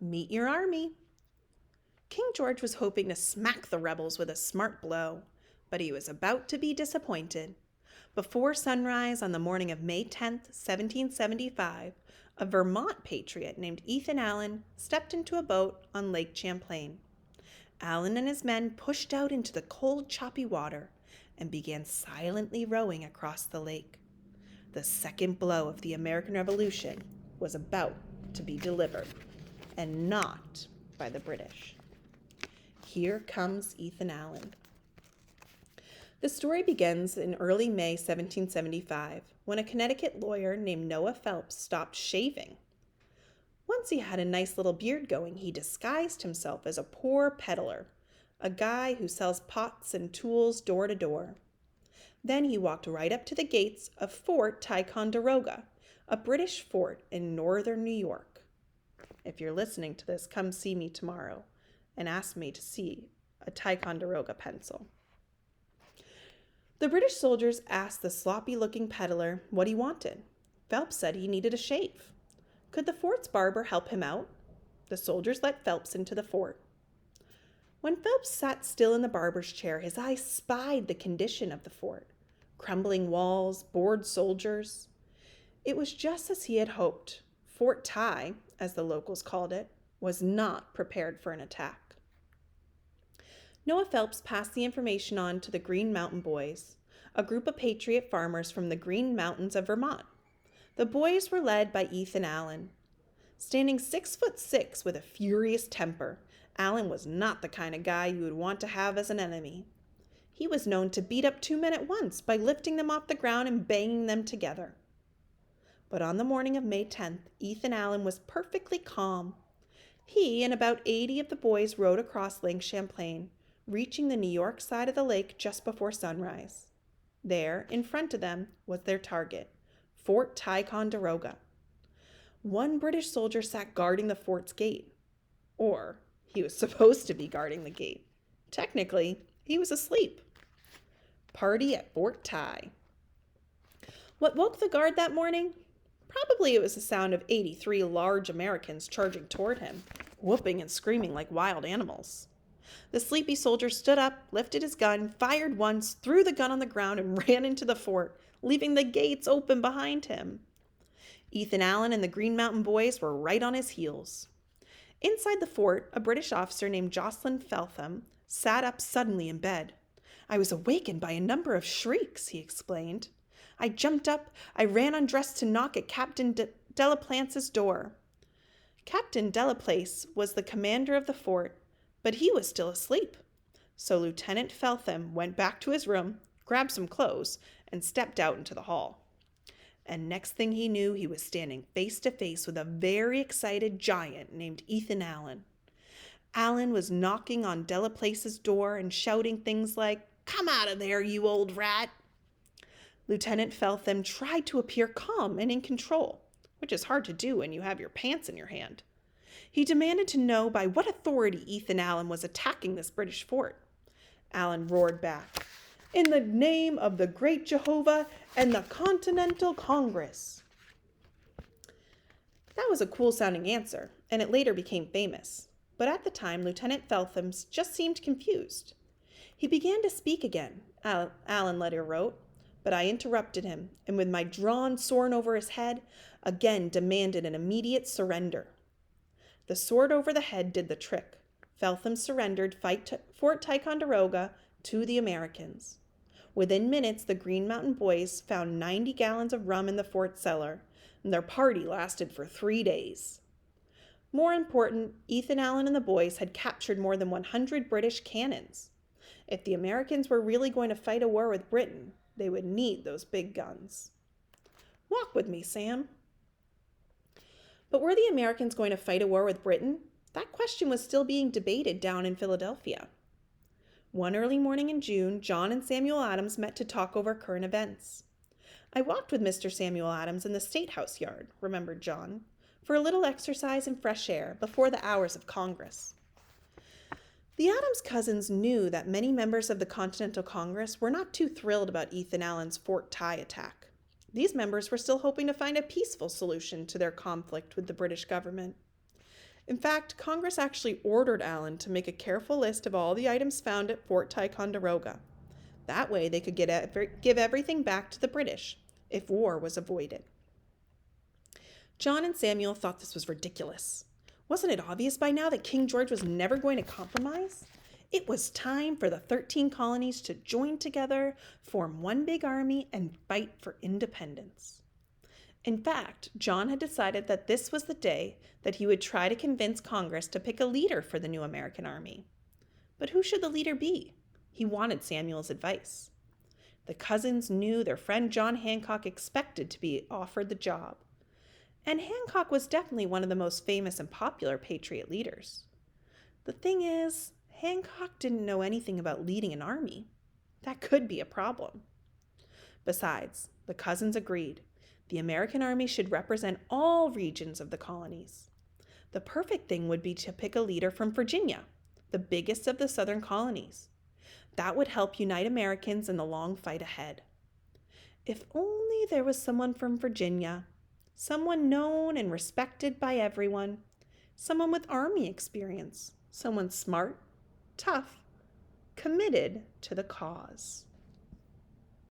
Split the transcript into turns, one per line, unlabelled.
Meet your army. King George was hoping to smack the rebels with a smart blow, but he was about to be disappointed. Before sunrise on the morning of May 10th, 1775, a Vermont patriot named Ethan Allen stepped into a boat on Lake Champlain. Allen and his men pushed out into the cold, choppy water and began silently rowing across the lake. The second blow of the American Revolution was about to be delivered, and not by the British. Here comes Ethan Allen. The story begins in early May 1775 when a Connecticut lawyer named Noah Phelps stopped shaving. Once he had a nice little beard going, he disguised himself as a poor peddler, a guy who sells pots and tools door to door. Then he walked right up to the gates of Fort Ticonderoga, a British fort in northern New York. If you're listening to this, come see me tomorrow and ask me to see a Ticonderoga pencil. The British soldiers asked the sloppy-looking peddler what he wanted. Phelps said he needed a shave. Could the fort's barber help him out? The soldiers let Phelps into the fort. When Phelps sat still in the barber's chair, his eyes spied the condition of the fort. Crumbling walls, bored soldiers. It was just as he had hoped. Fort Ty, as the locals called it, was not prepared for an attack. Noah Phelps passed the information on to the Green Mountain Boys, a group of patriot farmers from the Green Mountains of Vermont. The boys were led by Ethan Allen. Standing 6'6" with a furious temper, Allen was not the kind of guy you would want to have as an enemy. He was known to beat up 2 men at once by lifting them off the ground and banging them together. But on the morning of May 10th, Ethan Allen was perfectly calm. He and about 80 of the boys rowed across Lake Champlain, reaching the New York side of the lake just before sunrise. There, in front of them, was their target, Fort Ticonderoga. One British soldier sat guarding the fort's gate. Or, he was supposed to be guarding the gate. Technically, he was asleep. Party at Fort Ty. What woke the guard that morning? Probably it was the sound of 83 large Americans charging toward him, whooping and screaming like wild animals. The sleepy soldier stood up, lifted his gun, fired once, threw the gun on the ground, and ran into the fort, leaving the gates open behind him. Ethan Allen and the Green Mountain Boys were right on his heels. Inside the fort, a British officer named Jocelyn Feltham sat up suddenly in bed. "I was awakened by a number of shrieks," he explained. "I jumped up, I ran undressed to knock at Captain Delaplace's door." Captain Delaplace was the commander of the fort, but he was still asleep. So Lieutenant Feltham went back to his room, grabbed some clothes, and stepped out into the hall. And next thing he knew, he was standing face to face with a very excited giant named Ethan Allen. Allen was knocking on Delaplace's door and shouting things like, "Come out of there, you old rat!" Lieutenant Feltham tried to appear calm and in control, which is hard to do when you have your pants in your hand. He demanded to know by what authority Ethan Allen was attacking this British fort. Allen roared back, "In the name of the great Jehovah and the Continental Congress." That was a cool-sounding answer, and it later became famous. But at the time, Lieutenant Feltham just seemed confused. He began to speak again, Allen later wrote, but I interrupted him, and with my drawn sword over his head, again demanded an immediate surrender. The sword over the head did the trick. Feltham surrendered Fort Ticonderoga to the Americans. Within minutes, the Green Mountain Boys found 90 gallons of rum in the fort cellar, and their party lasted for 3 days. More important, Ethan Allen and the boys had captured more than 100 British cannons. If the Americans were really going to fight a war with Britain, they would need those big guns. Walk with me, Sam. But were the Americans going to fight a war with Britain? That question was still being debated down in Philadelphia. One early morning in June, John and Samuel Adams met to talk over current events. "I walked with Mr. Samuel Adams in the State House yard," remembered John, "for a little exercise and fresh air before the hours of Congress." The Adams cousins knew that many members of the Continental Congress were not too thrilled about Ethan Allen's Fort Ty attack. These members were still hoping to find a peaceful solution to their conflict with the British government. In fact, Congress actually ordered Allen to make a careful list of all the items found at Fort Ticonderoga. That way they could give everything back to the British if war was avoided. John and Samuel thought this was ridiculous. Wasn't it obvious by now that King George was never going to compromise? It was time for the 13 colonies to join together, form one big army, and fight for independence. In fact, John had decided that this was the day that he would try to convince Congress to pick a leader for the new American army. But who should the leader be? He wanted Samuel's advice. The cousins knew their friend John Hancock expected to be offered the job. And Hancock was definitely one of the most famous and popular Patriot leaders. The thing is, Hancock didn't know anything about leading an army. That could be a problem. Besides, the cousins agreed. The American army should represent all regions of the colonies. The perfect thing would be to pick a leader from Virginia, the biggest of the southern colonies. That would help unite Americans in the long fight ahead. If only there was someone from Virginia, someone known and respected by everyone, someone with army experience, someone smart, tough, committed to the cause.